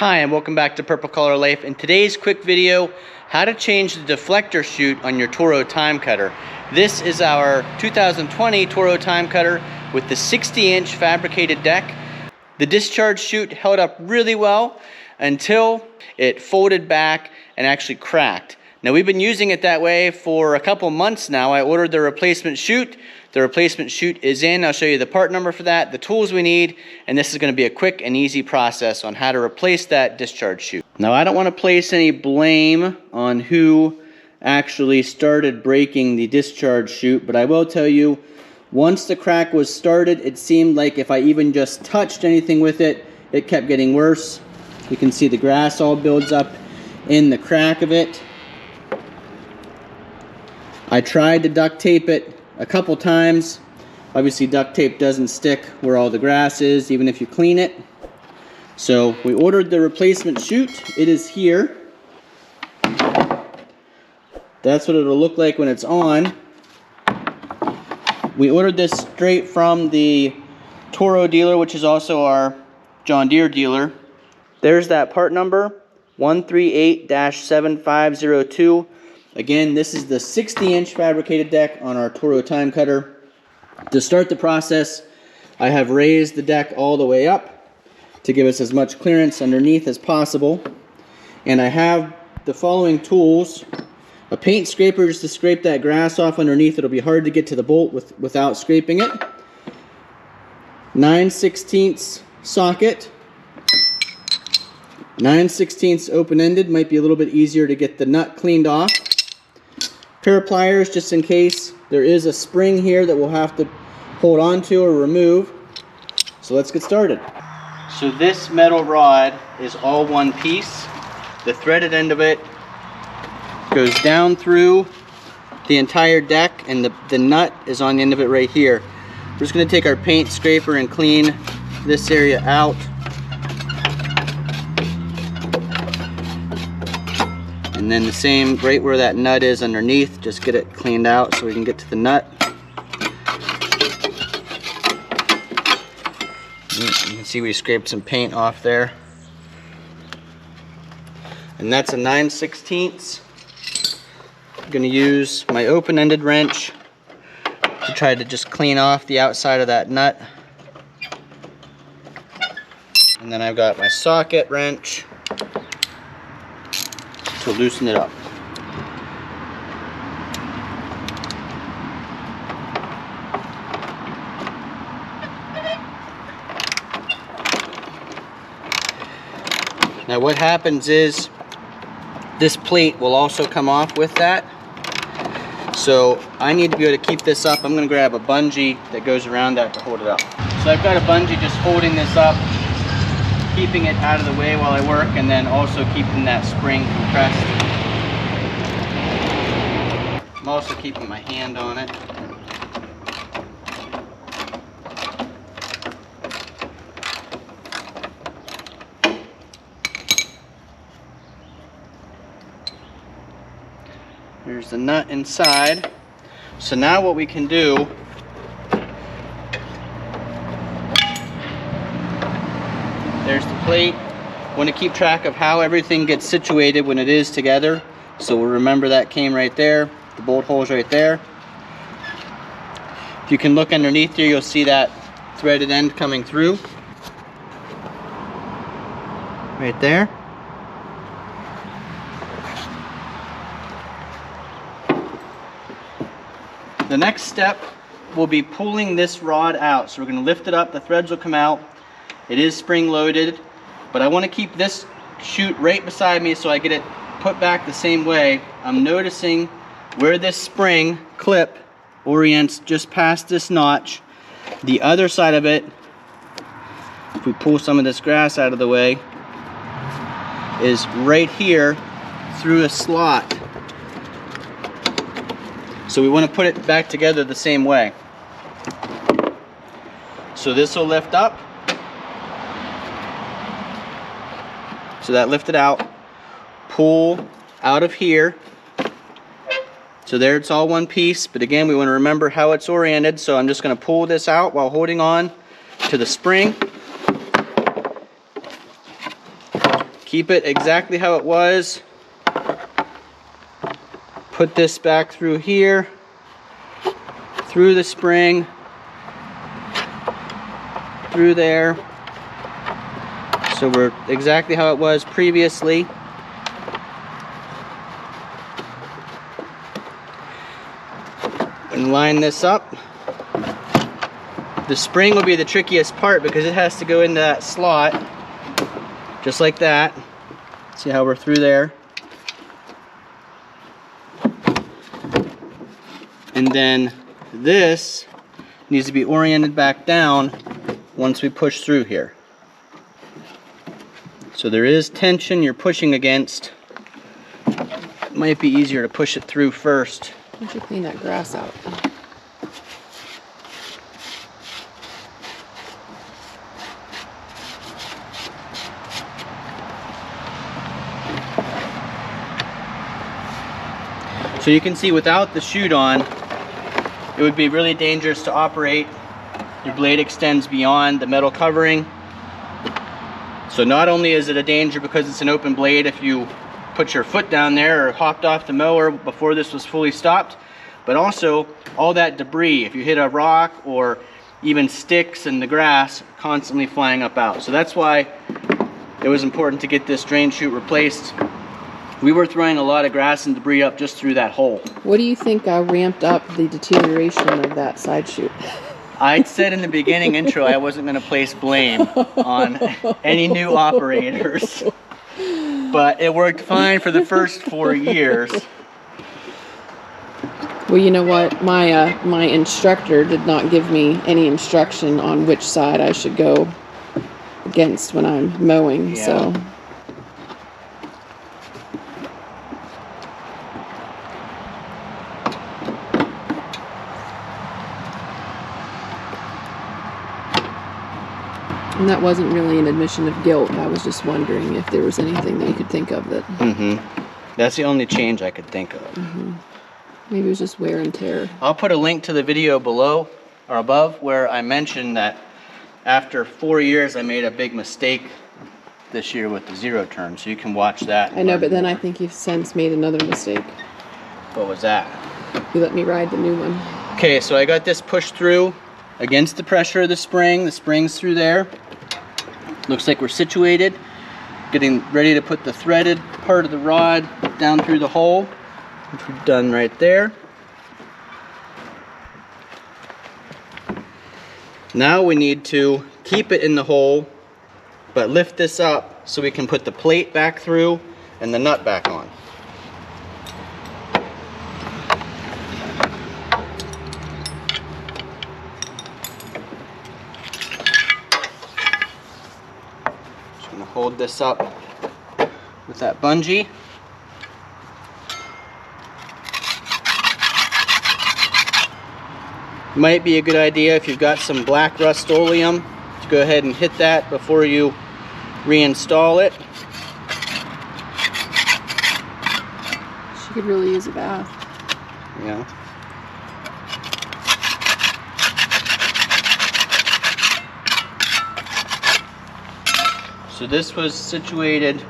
Hi, and welcome back to Purple Collar Life. In today's quick video, how to change the deflector chute on your Toro TIMECUTTER. This is our 2020 Toro TIMECUTTER with the 60-inch fabricated deck. The discharge chute held up really well until it folded back and actually cracked. Now, we've been using it that way for a couple months now. I ordered the replacement chute. The replacement chute is in. I'll show you the part number for that, the tools we need, and this is going to be a quick and easy process on how to replace that discharge chute. Now, I don't want to place any blame on who actually started breaking the discharge chute, but I will tell you, once the crack was started, it seemed like if I even just touched anything with it, it kept getting worse. You can see the grass all builds up in the crack of it. I tried to duct tape it a couple times. Obviously, duct tape doesn't stick where all the grass is, even if you clean it. So we ordered the replacement chute. It is here. That's what it'll look like when it's on. We ordered this straight from the Toro dealer, which is also our John Deere dealer. There's that part number, 138-7502. Again, this is the 60-inch fabricated deck on our Toro TIMECUTTER. To start the process, I have raised the deck all the way up to give us as much clearance underneath as possible. And I have the following tools. A paint scraper just to scrape that grass off underneath. It'll be hard to get to the bolt without scraping it. 9/16 socket. 9/16 open-ended. Might be a little bit easier to get the nut cleaned off. Pair of pliers just in case there is a spring here that we'll have to hold on to or remove. So let's get started. So this metal rod is all one piece. The threaded end of it goes down through the entire deck, and the nut is on the end of it right here. We're just going to take our paint scraper and clean this area out. And then the same right where that nut is underneath, just get it cleaned out so we can get to the nut. You can see we scraped some paint off there. And that's a 9/16. I'm going to use my open-ended wrench to try to just clean off the outside of that nut. And then I've got my socket wrench to loosen it up. Now what happens is this plate will also come off with that. So I need to be able to keep this up. I'm going to grab a bungee that goes around that to hold it up. So I've got a bungee just holding this up, keeping it out of the way while I work, and then also keeping that spring compressed. I'm also keeping my hand on it. Here's the nut inside. So now what we can do, there's the plate. I want to keep track of how everything gets situated when it is together. So we'll remember that came right there. The bolt hole's right there. If you can look underneath here, you'll see that threaded end coming through. Right there. The next step will be pulling this rod out. So we're going to lift it up, the threads will come out. It is spring loaded, but I want to keep this chute right beside me so I get it put back the same way. I'm noticing where this spring clip orients just past this notch. The other side of it, if we pull some of this grass out of the way, is right here through a slot. So we want to put it back together the same way. So this will lift up. So that lifted out. Pull out of here. So there it's all one piece, but again we want to remember how it's oriented, so I'm just going to pull this out while holding on to the spring. Keep it exactly how it was. Put this back through here, through the spring, through there. So we're exactly how it was previously. And line this up. The spring will be the trickiest part because it has to go into that slot, just like that. See how we're through there? And then this needs to be oriented back down once we push through here. So there is tension you're pushing against. It might be easier to push it through first. Why don't you clean that grass out? So you can see without the chute on, it would be really dangerous to operate. Your blade extends beyond the metal covering. So not only is it a danger because it's an open blade if you put your foot down there or hopped off the mower before this was fully stopped, but also all that debris, if you hit a rock or even sticks in the grass, constantly flying up out. So that's why it was important to get this drain chute replaced. We were throwing a lot of grass and debris up just through that hole. What do you think ramped up the deterioration of that side chute? I said in the beginning intro I wasn't going to place blame on any new operators, but it worked fine for the first 4 years. Well, you know what? My instructor did not give me any instruction on which side I should go against when I'm mowing, Yeah. so... And that wasn't really an admission of guilt. I was just wondering if there was anything that you could think of that... That's the only change I could think of. Maybe it was just wear and tear. I'll put a link to the video below or above where I mentioned that after 4 years I made a big mistake this year with the zero turn, so you can watch that. I know, but then I think you've since made another mistake. What was that? You let me ride the new one. Okay, so I got this pushed through against the pressure of the spring. The spring's through there. Looks like we're situated. Getting ready to put the threaded part of the rod down through the hole, which we've done right there. Now we need to keep it in the hole, but lift this up so we can put the plate back through and the nut back on. Hold this up with that bungee. Might be a good idea if you've got some black Rust-Oleum to go ahead and hit that before you reinstall it. She could really use a bath. Yeah. So this was situated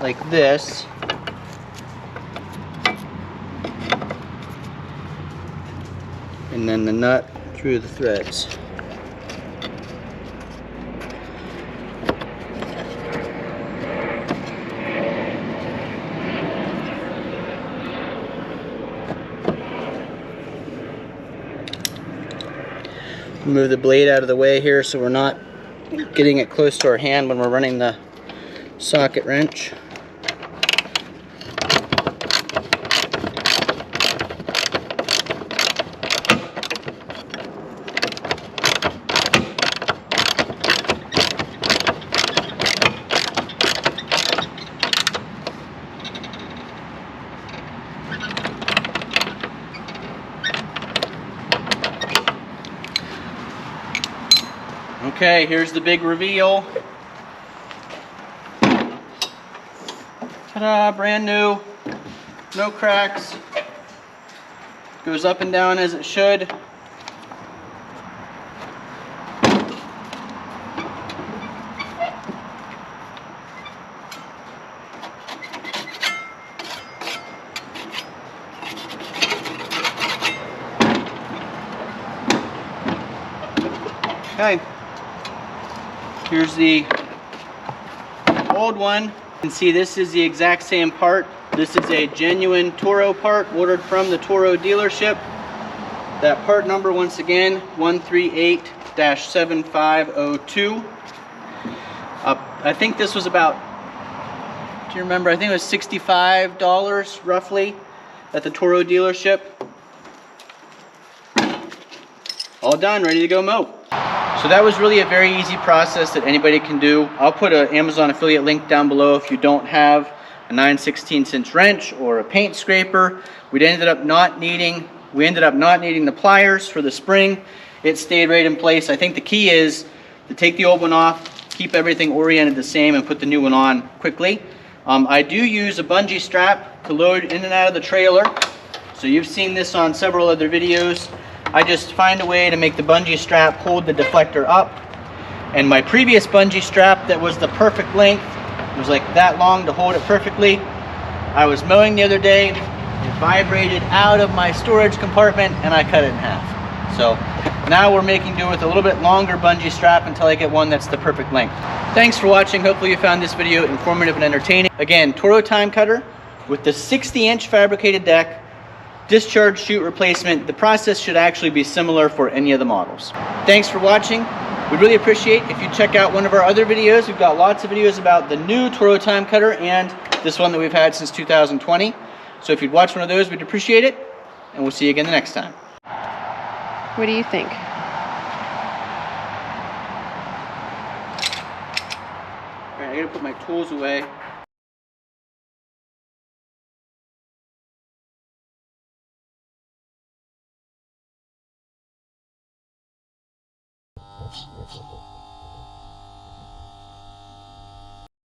like this. And then the nut through the threads. Move the blade out of the way here so we're not getting it close to our hand when we're running the socket wrench. Okay, here's the big reveal. Ta-da, brand new, no cracks. Goes up and down as it should. Okay. Here's the old one. You can see this is the exact same part. This is a genuine Toro part ordered from the Toro dealership. That part number, once again, 138-7502. I think this was about, do you remember? I think it was $65 roughly at the Toro dealership. All done, ready to go mow. So that was really a very easy process that anybody can do. I'll put an Amazon affiliate link down below if you don't have a 9/16" wrench or a paint scraper. We ended up not needing the pliers for the spring. It stayed right in place. I think the key is to take the old one off, keep everything oriented the same, and put the new one on quickly. I do use a bungee strap to load in and out of the trailer. So you've seen this on several other videos. I just find a way to make the bungee strap hold the deflector up. And my previous bungee strap that was the perfect length, it was like that long to hold it perfectly. I was mowing the other day, it vibrated out of my storage compartment and I cut it in half. So now we're making do with a little bit longer bungee strap until I get one that's the perfect length. Thanks for watching. Hopefully you found this video informative and entertaining. Again, Toro Time Cutter with the 60-inch fabricated deck, discharge chute replacement. The process should actually be similar for any of the models. Thanks for watching. We'd really appreciate if you check out one of our other videos. We've got lots of videos about the new Toro Time Cutter and this one that we've had since 2020. So if you'd watch one of those, we'd appreciate it. And we'll see you again the next time. What do you think? All right, I gotta put my tools away.